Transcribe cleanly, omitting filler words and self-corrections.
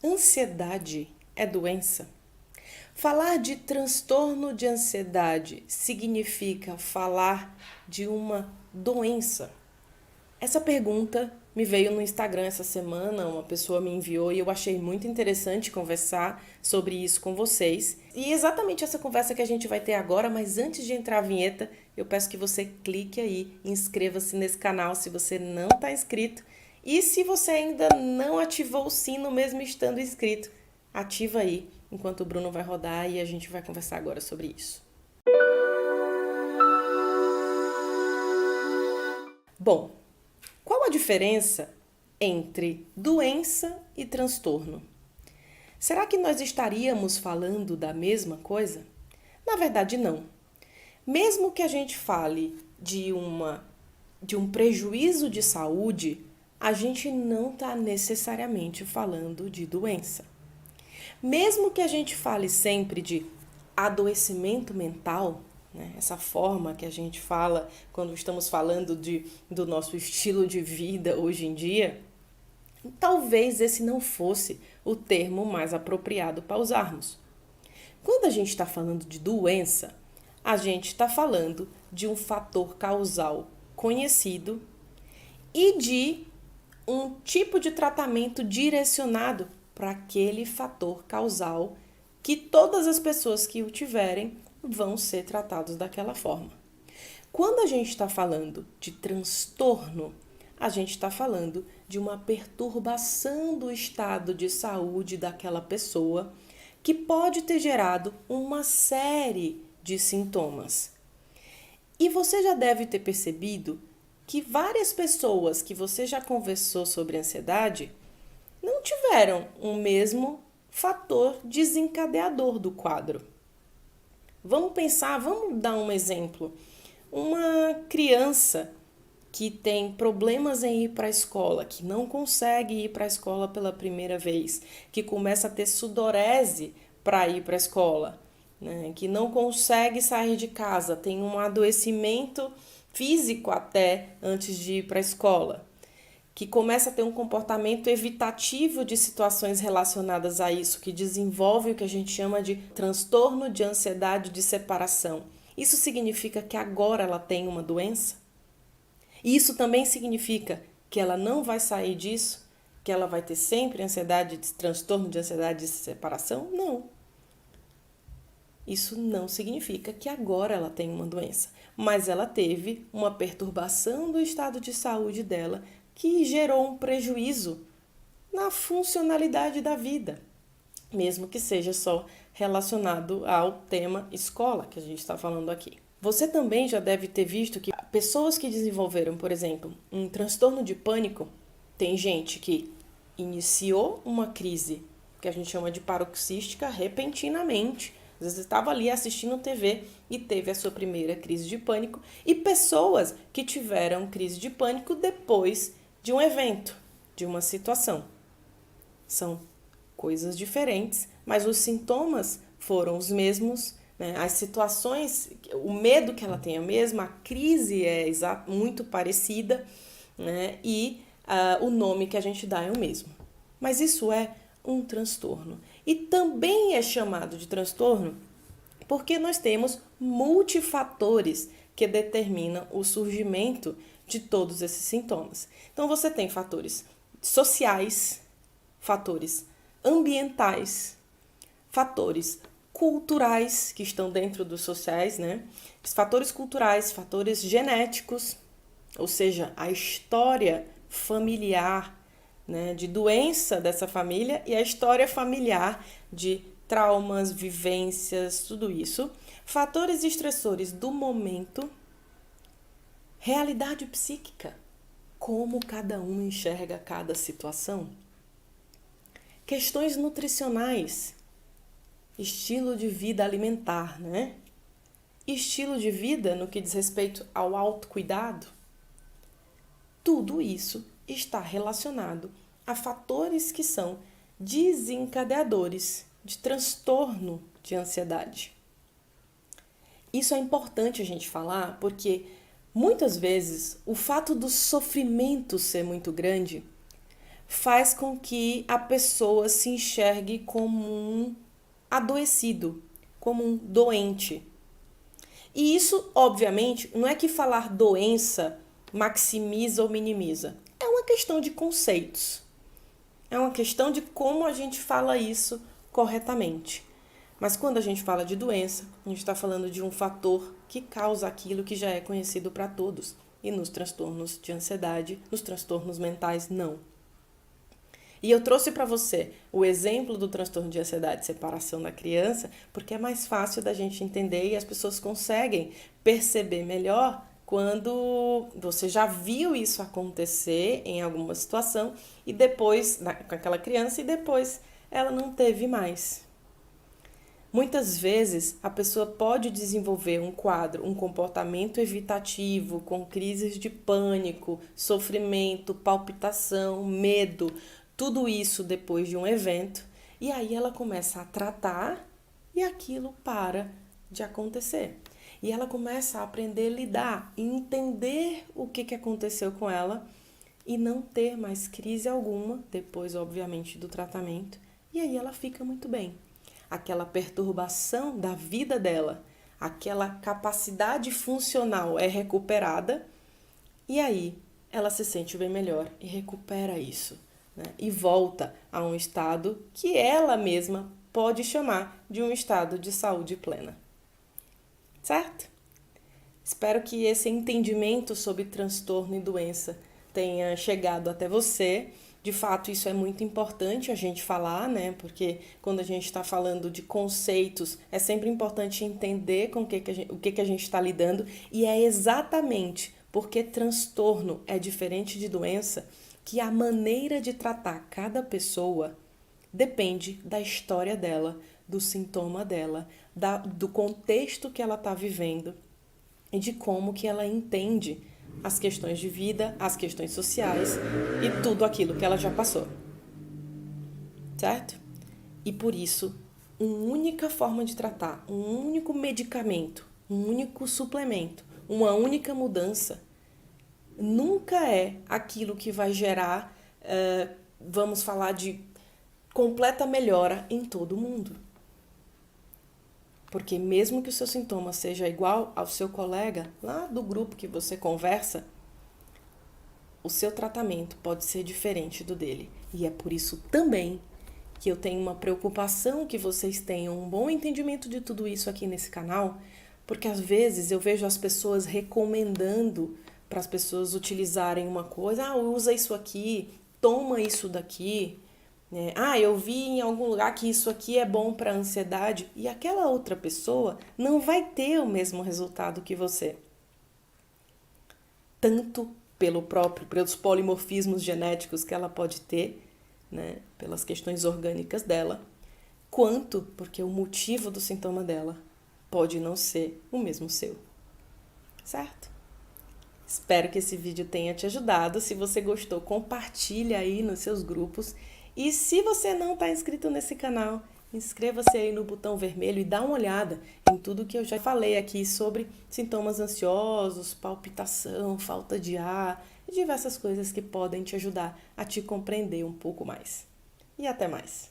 Ansiedade é doença? Falar de transtorno de ansiedade significa falar de uma doença? Essa pergunta me veio no Instagram essa semana, uma pessoa me enviou e eu achei muito interessante conversar sobre isso com vocês. E exatamente essa conversa que a gente vai ter agora, mas antes de entrar a vinheta, eu peço que você clique aí, inscreva-se nesse canal se você não está inscrito. E se você ainda não ativou o sino mesmo estando inscrito, ativa aí, enquanto o Bruno vai rodar e a gente vai conversar agora sobre isso. Bom, qual a diferença entre doença e transtorno? Será que nós estaríamos falando da mesma coisa? Na verdade, não. Mesmo que a gente fale de um prejuízo de saúde, a gente não está necessariamente falando de doença. Mesmo que a gente fale sempre de adoecimento mental, né, essa forma que a gente fala quando estamos falando do nosso estilo de vida hoje em dia, talvez esse não fosse o termo mais apropriado para usarmos. Quando a gente está falando de doença, a gente está falando de um fator causal conhecido e de um tipo de tratamento direcionado para aquele fator causal que todas as pessoas que o tiverem vão ser tratados daquela forma. Quando a gente está falando de transtorno, a gente está falando de uma perturbação do estado de saúde daquela pessoa que pode ter gerado uma série de sintomas. E você já deve ter percebido que várias pessoas que você já conversou sobre ansiedade não tiveram o mesmo fator desencadeador do quadro. Vamos pensar, vamos dar um exemplo. Uma criança que tem problemas em ir para a escola, que não consegue ir para a escola pela primeira vez, que começa a ter sudorese para ir para a escola, né? Que não consegue sair de casa, tem um adoecimento físico até antes de ir para a escola, que começa a ter um comportamento evitativo de situações relacionadas a isso, que desenvolve o que a gente chama de transtorno de ansiedade de separação. Isso significa que agora ela tem uma doença? E isso também significa que ela não vai sair disso? Que ela vai ter sempre transtorno de ansiedade de separação? Não. Isso não significa que agora ela tem uma doença, mas ela teve uma perturbação do estado de saúde dela que gerou um prejuízo na funcionalidade da vida, mesmo que seja só relacionado ao tema escola que a gente está falando aqui. Você também já deve ter visto que pessoas que desenvolveram, por exemplo, um transtorno de pânico, tem gente que iniciou uma crise que a gente chama de paroxística repentinamente. Às vezes estava ali assistindo TV e teve a sua primeira crise de pânico, e pessoas que tiveram crise de pânico depois de um evento, de uma situação. São coisas diferentes, mas os sintomas foram os mesmos, né? As situações, o medo que ela tem é o mesmo, a crise é muito parecida, né? E o nome que a gente dá é o mesmo. Mas isso é um transtorno. E também é chamado de transtorno porque nós temos multifatores que determinam o surgimento de todos esses sintomas. Então você tem fatores sociais, fatores ambientais, fatores culturais que estão dentro dos sociais, né? Os fatores culturais, fatores genéticos, ou seja, a história familiar, né, de doença dessa família e a história familiar de traumas, vivências, tudo isso. Fatores estressores do momento, realidade psíquica, como cada um enxerga cada situação. Questões nutricionais, estilo de vida alimentar, né? Estilo de vida no que diz respeito ao autocuidado. Tudo isso está relacionado a fatores que são desencadeadores de transtorno de ansiedade. Isso é importante a gente falar porque muitas vezes o fato do sofrimento ser muito grande faz com que a pessoa se enxergue como um adoecido, como um doente. E isso, obviamente, não é que falar doença maximiza ou minimiza. É uma questão de conceitos. É uma questão de como a gente fala isso corretamente. Mas quando a gente fala de doença, a gente está falando de um fator que causa aquilo que já é conhecido para todos. E nos transtornos de ansiedade, nos transtornos mentais, não. E eu trouxe para você o exemplo do transtorno de ansiedade e separação na criança, porque é mais fácil da gente entender e as pessoas conseguem perceber melhor quando você já viu isso acontecer em alguma situação e depois, com aquela criança, e depois ela não teve mais. Muitas vezes a pessoa pode desenvolver um quadro, um comportamento evitativo, com crises de pânico, sofrimento, palpitação, medo, tudo isso depois de um evento, e aí ela começa a tratar e aquilo para de acontecer. E ela começa a aprender a lidar, entender o que aconteceu com ela e não ter mais crise alguma, depois, obviamente, do tratamento, e aí ela fica muito bem. Aquela perturbação da vida dela, aquela capacidade funcional é recuperada e aí ela se sente bem melhor e recupera isso, né? E volta a um estado que ela mesma pode chamar de um estado de saúde plena. Certo? Espero que esse entendimento sobre transtorno e doença tenha chegado até você. De fato, isso é muito importante a gente falar, né? Porque quando a gente está falando de conceitos, é sempre importante entender com o que a gente está lidando. E é exatamente porque transtorno é diferente de doença que a maneira de tratar cada pessoa depende da história dela, do sintoma dela, do contexto que ela está vivendo e de como que ela entende as questões de vida, as questões sociais e tudo aquilo que ela já passou. Certo? E por isso, uma única forma de tratar, um único medicamento, um único suplemento, uma única mudança, nunca é aquilo que vai gerar, vamos falar de completa melhora em todo mundo. Porque mesmo que o seu sintoma seja igual ao seu colega lá do grupo que você conversa, o seu tratamento pode ser diferente do dele. E é por isso também que eu tenho uma preocupação que vocês tenham um bom entendimento de tudo isso aqui nesse canal, porque às vezes eu vejo as pessoas recomendando para as pessoas utilizarem uma coisa, usa isso aqui, toma isso daqui, eu vi em algum lugar que isso aqui é bom para a ansiedade, e aquela outra pessoa não vai ter o mesmo resultado que você. Tanto pelos polimorfismos genéticos que ela pode ter, né, pelas questões orgânicas dela, quanto porque o motivo do sintoma dela pode não ser o mesmo seu. Certo? Espero que esse vídeo tenha te ajudado. Se você gostou, compartilha aí nos seus grupos. E se você não está inscrito nesse canal, inscreva-se aí no botão vermelho e dá uma olhada em tudo que eu já falei aqui sobre sintomas ansiosos, palpitação, falta de ar e diversas coisas que podem te ajudar a te compreender um pouco mais. E até mais!